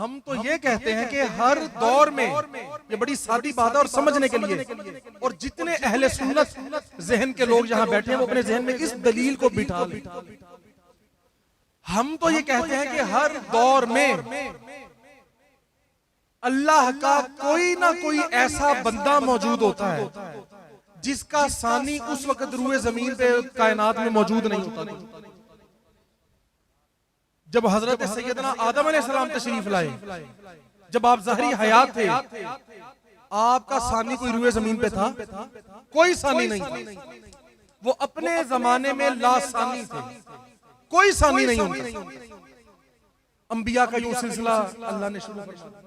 हम तो ये कहते हैं कि हर दौर में, ये बड़ी सादी बात है और समझने के लिए, और जितने अहले सुन्नत जहन के लोग यहाँ बैठे हैं वो अपने जहन में इस दलील को बिठा लें। हम तो ये कहते हैं कि हर दौर में अल्लाह का कोई ना कोई ऐसा बंदा मौजूद होता है जिसका सानी उस वक्त रूए जमीन पे कायनात में मौजूद नहीं होता। जब हजरत सैयदना आदम अलैहिस्सलाम तशरीफ लाए, जब आप ज़ाहरी हयात थे, आपका सानी कोई रूए जमीन पे था? कोई सानी नहीं। वो अपने जमाने में लासानी थे, कोई सानी नहीं उनका। अंबिया का यूं सिलसिला अल्लाह ने शुरू कर दिया।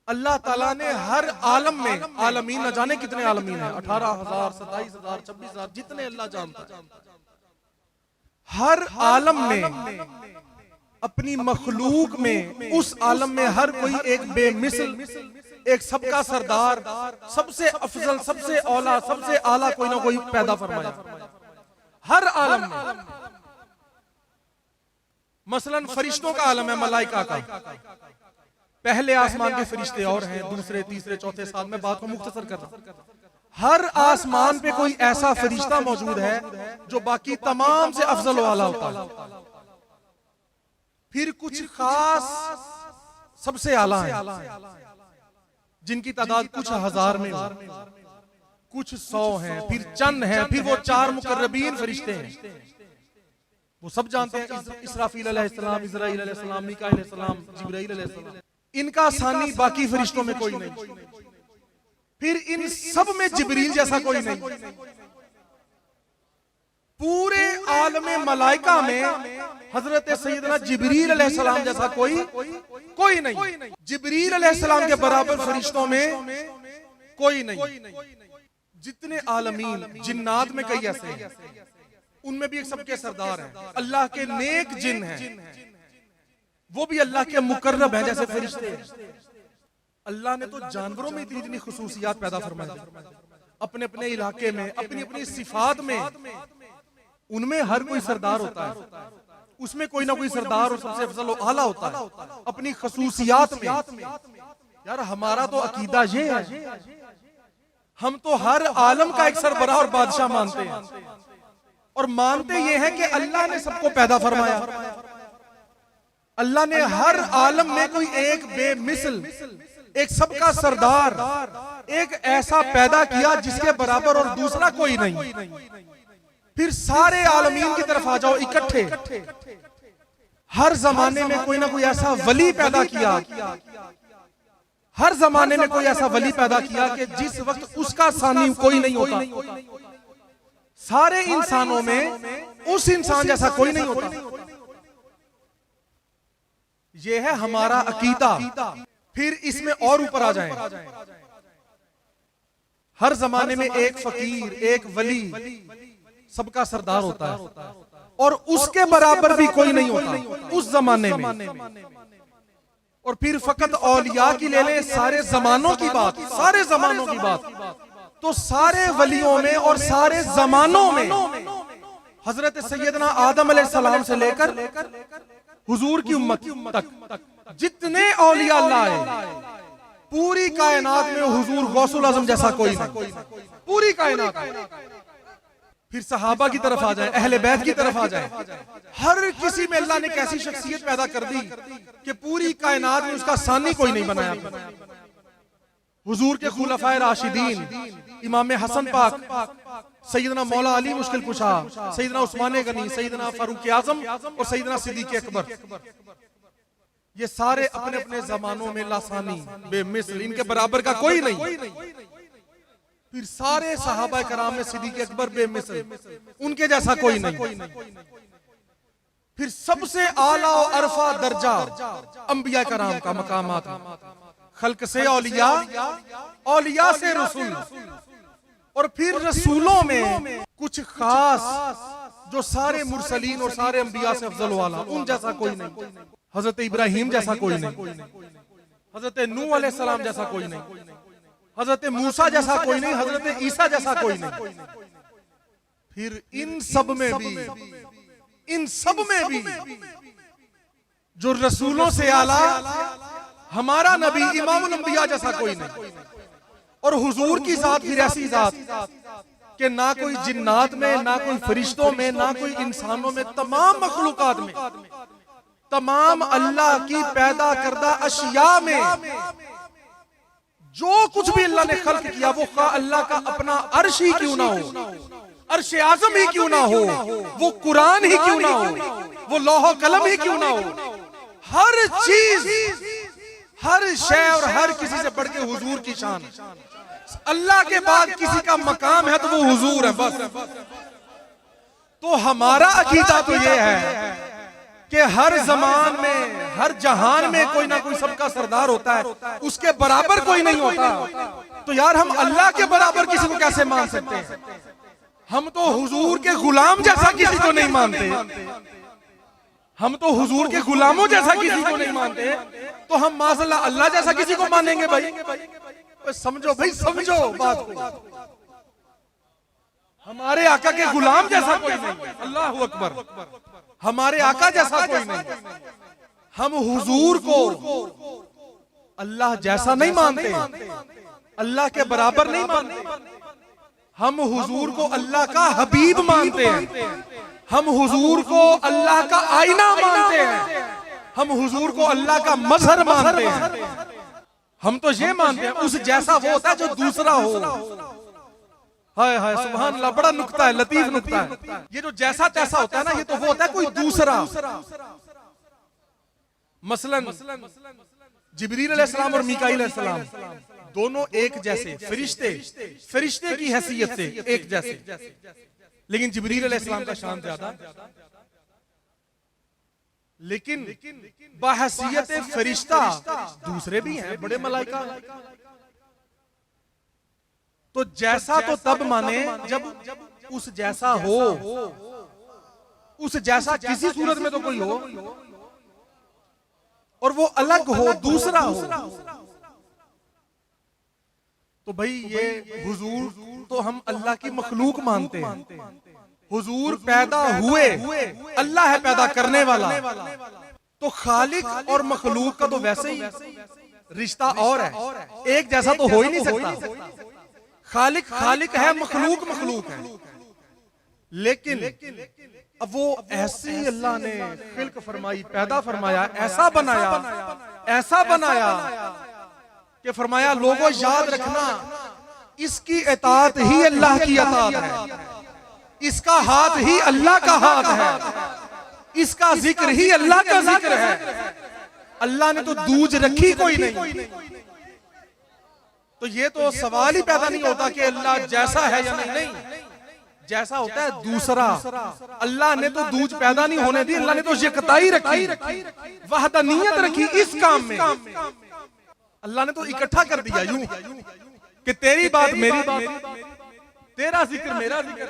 अल्लाह ताला ने हर आलम में, आलमीन न जाने कितने आलमीन हैं, 18,000, 27,000, 26,000, जितने अल्लाह जानता है, हर आलम में अपनी मखलूक में, उस आलम में हर कोई एक बेमिसल, एक सबका सरदार, सबसे अफजल, सबसे औला, सबसे आला कोई ना कोई पैदा फरमाया हर आलम में। मसलन फरिश्तों का आलम है, मलाइका का, पहले आसमान के फरिश्ते और हैं, दूसरे, तीसरे, चौथे, साथ में बात को मुख्तसर कर रहा हूं। हर आसमान पे कोई ऐसा फरिश्ता मौजूद है जो बाकी तमाम से अफजल वाला होता है। फिर कुछ खास सबसे आला है जिनकी तादाद कुछ हजार में, कुछ 100 हैं, फिर चंद हैं, फिर वो 4 मुकर्रबीन फरिश्ते हैं। वो सब जानते हैं, इसराफील अलैहिस्सलाम, इज़राइल अलैहिस्सलाम, मीकाईल अलैहिस्सलाम, जिब्राईल अलैहिस्सलाम। इनका सानी बाकी फरिश्तों में कोई नहीं। फिर इन सब में जिब्रील जैसा कोई नहीं। पूरे आलमे मलाइका में हजरत सैयदना जिब्रील अलैहिस्सलाम जैसा कोई नहीं। जिब्रील अलैहिस्सलाम के बराबर फरिश्तों में कोई नहीं। जितने आलमीन, जिन्नात में कई ऐसे हैं, उनमें भी एक सबके सरदार हैं, अल्लाह के नेक जिन हैं, वो भी अल्लाह के मुकर्रब हैं जैसे फरिश्ते। अल्लाह ने तो जानवरों में इतनी इतनी खुसूसियात पैदा फरमाई, अपने अपने इलाके में, अपनी अपनी सिफात में। उनमें हर कोई सरदार होता है, उसमें कोई ना कोई सरदार और सबसे अफजल आला होता है अपनी खुसूसियात में। यार हमारा तो अकीदा ये है, हम तो हर आलम का एक सरबराह और बादशाह मानते हैं, और मानते ये हैं कि अल्लाह ने सबको पैदा फरमाया। अल्लाह ने हर आलम में कोई एक बेमिसल, एक सबका सरदार, एक ऐसा पैदा किया जिसके बराबर और दूसरा कोई नहीं। फिर सारे आलमीन की तरफ आ जाओ इकट्ठे। हर जमाने में कोई ना कोई ऐसा वली पैदा किया, हर जमाने में कोई ऐसा वली पैदा किया कि जिस वक्त उसका सानी कोई नहीं होता। सारे इंसानों में उस इंसान जैसा कोई नहीं होता। यह है हमारा अकीदा। फिर इसमें और ऊपर आ जाएं, हर जमाने में एक फकीर, एक वली, सबका सरदार होता है, और उसके बराबर भी कोई नहीं होता उस जमाने में। और फिर फकत औलिया की ले ले, सारे जमानों की बात, सारे जमानों की बात, तो सारे वलियों में और सारे जमानों में हजरत सैयदना आदम अलैहिस्सलाम से लेकर हुजूर की उम्मत तक जितने औलिया अल्लाह है, पूरी कायनात में हुजूर गौसुल आजम जैसा कोई नहीं, पूरी कायनात। फिर सहाबा की तरफ आ जाए, अहले बैत की तरफ आ जाए, हर किसी में अल्लाह ने कैसी शख्सियत पैदा कर दी कि पूरी कायनात में उसका सानी कोई नहीं बनाया। हुजूर के खुलफाए राशिदीन, इमाम हसन पाक, सैयदना मौला अली मुश्किल कुशा, सैयदना उस्मान गनी, सैयदना फारूक आजम और सैयदना सिद्दीक अकबर, ये सारे अपने अपने जमानों में लासानी, बेमिसल, इनके बराबर का कोई नहीं। फिर सारे सहाबा कराम में सिद्दीक अकबर बेमिसल, उनके जैसा कोई नहीं। फिर सबसे आला और अरफा दर्जा अंबिया कराम का मकामात, खल्क से औलिया, औलिया से रसूल, और फिर रसूलों में कुछ खास जो सारे मुरसलीन और सारे अंबिया से अफजल वाला, उन जैसा कोई नहीं। हजरत इब्राहिम जैसा कोई नहीं, हजरत नूह अलैहिस्सलाम जैसा कोई नहीं, हजरत मूसा जैसा कोई नहीं, हजरत ईसा जैसा कोई नहीं। फिर इन सब में भी जो रसूलों से आला हमारा नबी इमामुल अंबिया जैसा कोई नहीं। और हुजूर की जात फिर ऐसी जात कि ना कोई जिन्नात में, ना कोई फरिश्तों में, ना कोई इंसानों में, तमाम मखलूकात में, तमाम अल्लाह की पैदा करदा अशिया में जो कुछ भी अल्लाह ने खल्क किया, वो अल्लाह का अपना अर्श ही क्यों ना हो, अर्श आज़म ही क्यों ना हो, वो कुरान ही क्यों ना हो, वो लौह कलम ही क्यों ना हो, हर चीज, हर शय और हर किसी से बढ़ के हुजूर की शान। अल्लाह के बाद किसी का मकाम है तो वो हुजूर है बस। तो हमारा अकीदा तो ये है कि हर जमान में, हर जहान में कोई ना कोई सबका सरदार होता है, उसके बराबर कोई नहीं होता। तो यार हम अल्लाह के बराबर किसी को कैसे मान सकते हैं? हम तो हुजूर के गुलाम जैसा किसी को नहीं मानते, हम तो हुजूर के गुलामों जैसा किसी को नहीं मानते, तो हम माज़अल्लाह अल्लाह जैसा किसी को मानेंगे भाई? समझो भाई, समझो बात को। हमारे आका के गुलाम जैसा कोई नहीं, अल्लाह अकबर, हमारे आका जैसा कोई नहीं। हम हुजूर को अल्लाह जैसा नहीं मानते, अल्लाह के बराबर नहीं मानते। हम हुजूर को अल्लाह का हबीब मानते हैं, हम हुजूर को अल्लाह का आईना मानते हैं, हम हुजूर को अल्लाह का मजहर मानते हैं। हम तो ये मानते हैं उस जैसा वो होता है जो दूसरा हो। हाय हाय सुभान अल्लाह, बड़ा नुक्ता है, लतीफ नुक्ता है। ये जो जैसा तैसा होता है ना, ये तो वो होता है कोई दूसरा। मसलन जिब्रील अलैहिस्सलाम और मीकाईल अलैहिस्सलाम दोनों एक जैसे फरिश्ते, फरिश्ते की हैसियत से एक जैसे, लेकिन जिब्रील अलैहिस्सलाम का शान ज्यादा। लेकिन बहैसियत फरिश्ता दूसरे भी हैं, बड़े मलाइका। तो जैसा तो तब माने जब उस जैसा हो, उस जैसा किसी सूरत में तो कोई हो और वो अलग हो, दूसरा हो। तो भाई ये हुजूर तो हम अल्लाह की मखलूक मानते हैं। हुजूर पैदा हुए, अल्लाह है पैदा करने वाला। तो खालिक और मखलूक का तो वैसे ही रिश्ता और है, एक जैसा तो हो ही नहीं सकता। खालिक खालिक है, मखलूक मखलूक है। लेकिन अब वो ऐसे अल्लाह ने खिल्क फरमाई, पैदा फरमाया, ऐसा बनाया कि फरमाया लोगों याद रखना, इसकी इताअत ही अल्लाह की इताअत है, इसका हाथ ही अल्लाह का हाथ है, इसका जिक्र ही अल्लाह का जिक्र है। अल्लाह ने तो दूज रखी कोई नहीं। तो ये तो सवाल ही पैदा नहीं होता कि अल्लाह जैसा है या नहीं, जैसा होता है दूसरा। अल्लाह ने तो दूज पैदा नहीं होने दी, अल्लाह ने तो यकताई रखी, वहदानियत रखी इस काम में। अल्लाह ने तो इकट्ठा कर दिया यूं कि तेरी बात मेरी बात, तेरा जिक्र मेरा जिक्र।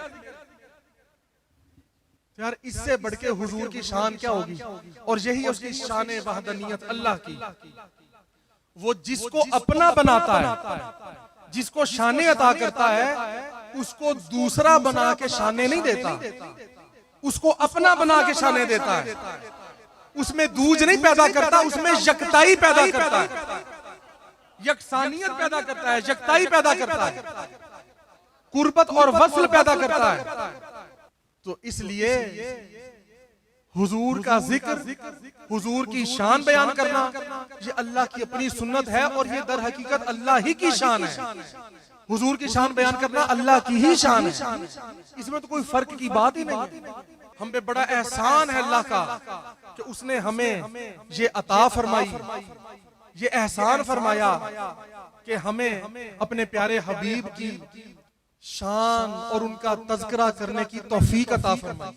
यार इससे बढ़ के हुजूर की शान क्या होगी? और यही उसकी शान वहदानियत अल्लाह की। वो जिसको अपना बनाता है, जिसको शाने अता करता है, उसको दूसरा बना के शाने नहीं देता, उसको अपना बना के शाने देता है। उसमें दूज नहीं पैदा करता, उसमें यकताई पैदा करता है, यकसानियत पैदा करता है, यकताई पैदा करता है, कुर्बत और वस्ल पैदा करता है। तो इसलिए हुजूर का जिक्र, हुजूर की शान बयान करना, ये अल्लाह की अपनी सुन्नत है और ये दर हकीकत अल्लाह ही की शान है। हुजूर की शान बयान करना अल्लाह की ही शान है, इसमें तो कोई फर्क की बात ही नहीं है। हम पे बड़ा एहसान है अल्लाह का कि उसने हमें ये अता फरमाई, ये एहसान फरमाया कि हमें अपने प्यारे हबीब की शान और उनका तज़किरा करने की तौफीक अता फरमाई।